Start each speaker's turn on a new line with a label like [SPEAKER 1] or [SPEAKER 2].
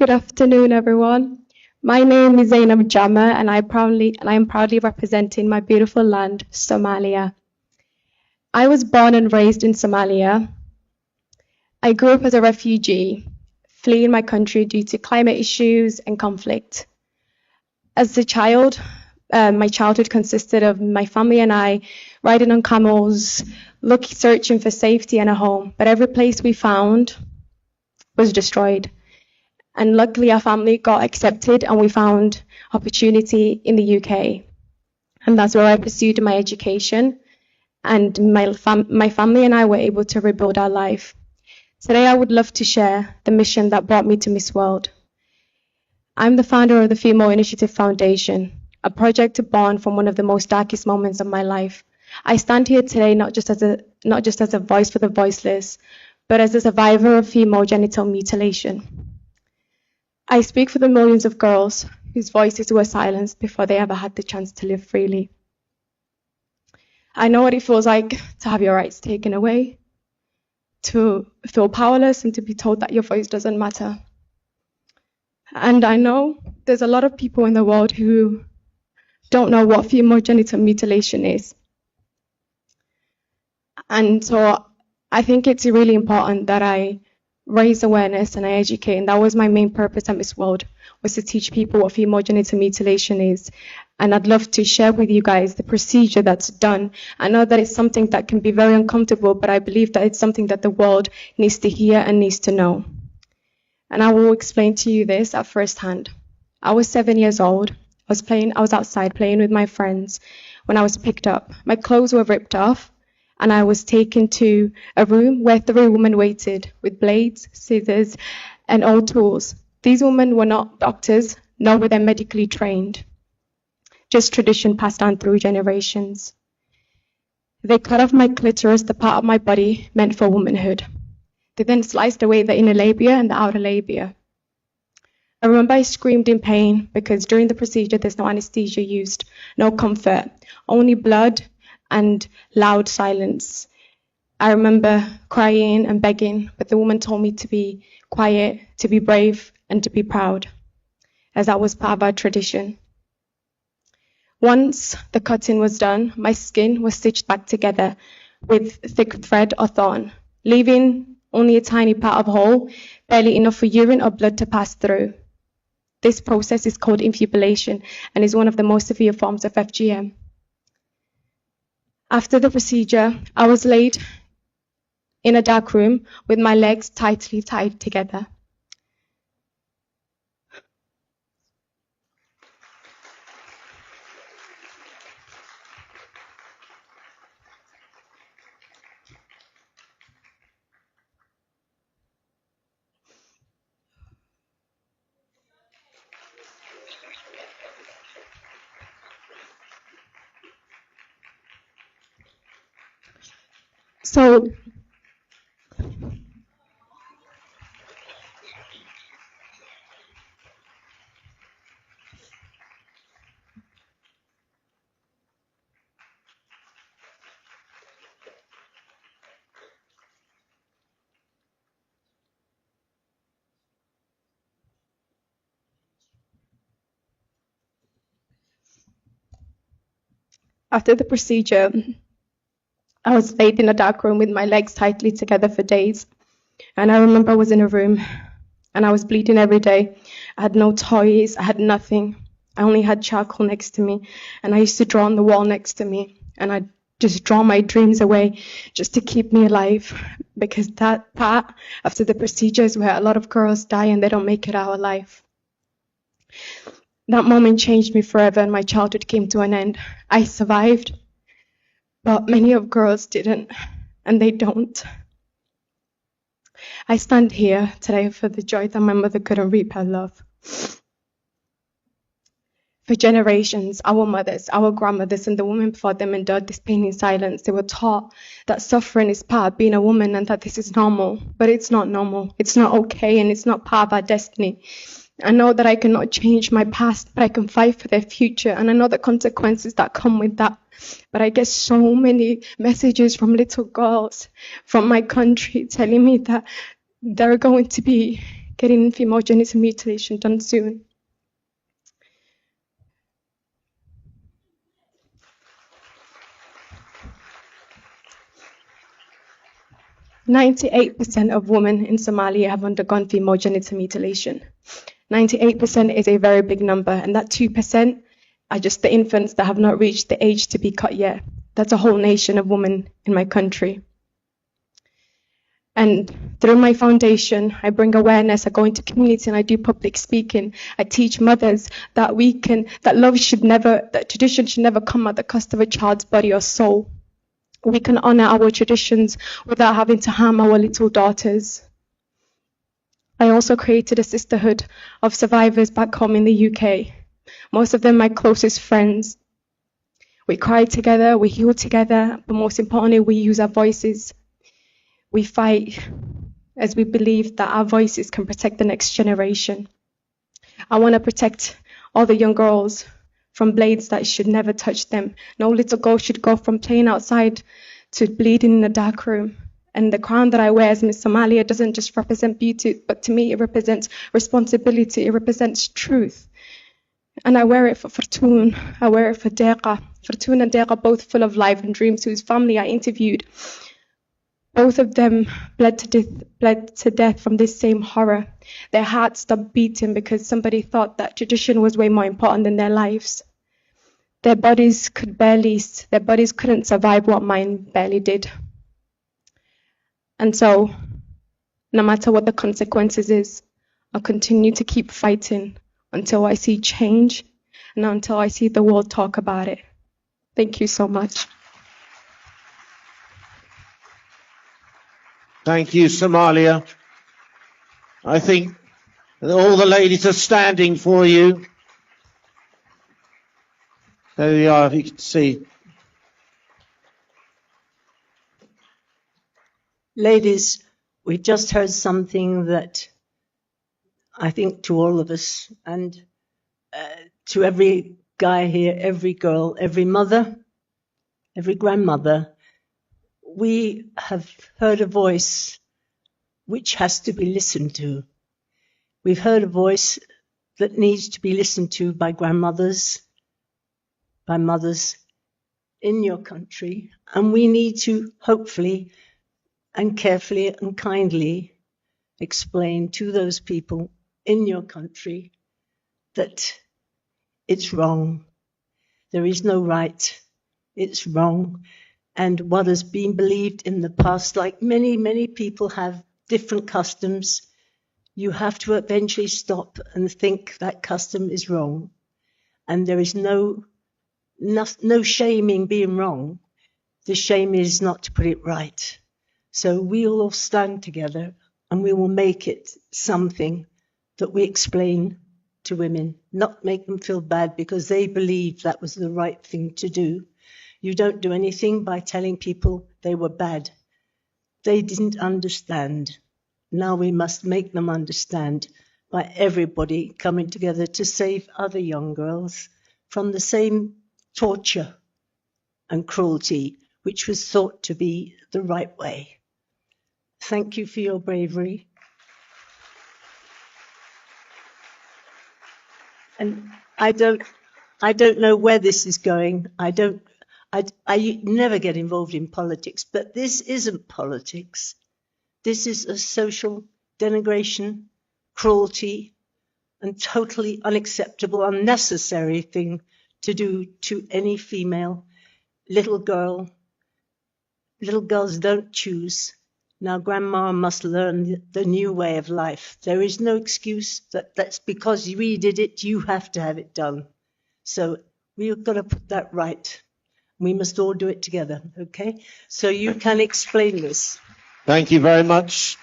[SPEAKER 1] Good afternoon, everyone. My name is Zainab Jama, and I am proudly representing my beautiful land, Somalia. I was born and raised in Somalia. I grew up as a refugee, fleeing my country due to climate issues and conflict. As a child, my childhood consisted of my family and I riding on camels, searching for safety and a home. But every place we found was destroyed. And luckily, our family got accepted and we found opportunity in the UK. And that's where I pursued my education. And my family and I were able to rebuild our life. Today, I would love to share the mission that brought me to Miss World. I'm the founder of the Female Initiative Foundation, a project born from one of the most darkest moments of my life. I stand here today not just as a voice for the voiceless, but as a survivor of female genital mutilation. I speak for the millions of girls whose voices were silenced before they ever had the chance to live freely. I know what it feels like to have your rights taken away, to feel powerless and to be told that your voice doesn't matter. And I know there's a lot of people in the world who don't know what female genital mutilation is. And so I think it's really important that I raise awareness and I educate, and that was my main purpose at Miss World, was to teach people what female genital mutilation is. And I'd love to share with you guys the procedure that's done. I know that it's something that can be very uncomfortable, but I believe that it's something that the world needs to hear and needs to know. And I will explain to you this at first hand. I was 7 years old. I was outside playing with my friends when I was picked up. My clothes were ripped off, and I was taken to a room where 3 women waited with blades, scissors, and all tools. These women were not doctors, nor were they medically trained, just tradition passed down through generations. They cut off my clitoris, the part of my body meant for womanhood. They then sliced away the inner labia and the outer labia. I remember I screamed in pain because during the procedure there's no anesthesia used, no comfort, only blood and loud silence. I remember crying and begging, but the woman told me to be quiet, to be brave, and to be proud, as that was part of our tradition. Once the cutting was done, my skin was stitched back together with thick thread or thorn, leaving only a tiny part of hole, barely enough for urine or blood to pass through. This process is called infibulation and is one of the most severe forms of FGM. After the procedure, I was laid in a dark room with my legs tightly tied together. So after the procedure, I was laid in a dark room with my legs tightly together for days. And I remember I was in a room and I was bleeding every day. I had no toys, I had nothing. I only had charcoal next to me, and I used to draw on the wall next to me, and I'd just draw my dreams away just to keep me alive, because that part after the procedure is where a lot of girls die and they don't make it out alive. That moment changed me forever, and my childhood came to an end. I survived, but many of girls didn't, and they don't. I stand here today for the joy that my mother couldn't reap her love. For generations, our mothers, our grandmothers, and the women before them endured this pain in silence. They were taught that suffering is part of being a woman and that this is normal, but it's not normal. It's not okay, and it's not part of our destiny. I know that I cannot change my past, but I can fight for their future, and I know the consequences that come with that. But I get so many messages from little girls from my country telling me that they're going to be getting female genital mutilation done soon. "98% of women in Somalia have undergone female genital mutilation." 98% is a very big number, and that 2% are just the infants that have not reached the age to be cut yet. That's a whole nation of women in my country. And through my foundation, I bring awareness, I go into community and I do public speaking. I teach mothers that that tradition should never come at the cost of a child's body or soul. We can honor our traditions without having to harm our little daughters. I also created a sisterhood of survivors back home in the UK. Most of them my closest friends. We cry together, we heal together, but most importantly, we use our voices. We fight as we believe that our voices can protect the next generation. I want to protect all the young girls from blades that should never touch them. No little girl should go from playing outside to bleeding in a dark room. And the crown that I wear as Miss Somalia doesn't just represent beauty, but to me it represents responsibility, it represents truth. And I wear it for Fortune, I wear it for Deqa. Fortune and Deqa, both full of life and dreams, whose family I interviewed. Both of them bled to death from this same horror. Their hearts stopped beating because somebody thought that tradition was way more important than their lives. Their bodies couldn't survive what mine barely did. And so, no matter what the consequences is, I'll continue to keep fighting until I see change and until I see the world talk about it. Thank you so much.
[SPEAKER 2] Thank you, Somalia. I think that all the ladies are standing for you. There we are, if you can see.
[SPEAKER 3] Ladies, we've just heard something that I think to all of us and to every guy here, every girl, every mother, every grandmother, we have heard a voice which has to be listened to. We've heard a voice that needs to be listened to by grandmothers, by mothers in your country, and we need to hopefully and carefully and kindly explain to those people in your country that it's wrong. There is no right. It's wrong. And what has been believed in the past, like many, many people have different customs, you have to eventually stop and think that custom is wrong. And there is no shame in being wrong. The shame is not to put it right. So we'll all stand together and we will make it something that we explain to women, not make them feel bad because they believe that was the right thing to do. You don't do anything by telling people they were bad. They didn't understand. Now we must make them understand by everybody coming together to save other young girls from the same torture and cruelty which was thought to be the right way. Thank you for your bravery. And I don't know where this is going. I never get involved in politics, but this isn't politics. This is a social denigration, cruelty, and totally unacceptable, unnecessary thing to do to any female, little girl. Little girls don't choose. Now grandma must learn the new way of life. There is no excuse that's because we did it, you have to have it done. So we've got to put that right. We must all do it together, okay? So you can explain this.
[SPEAKER 2] Thank you very much.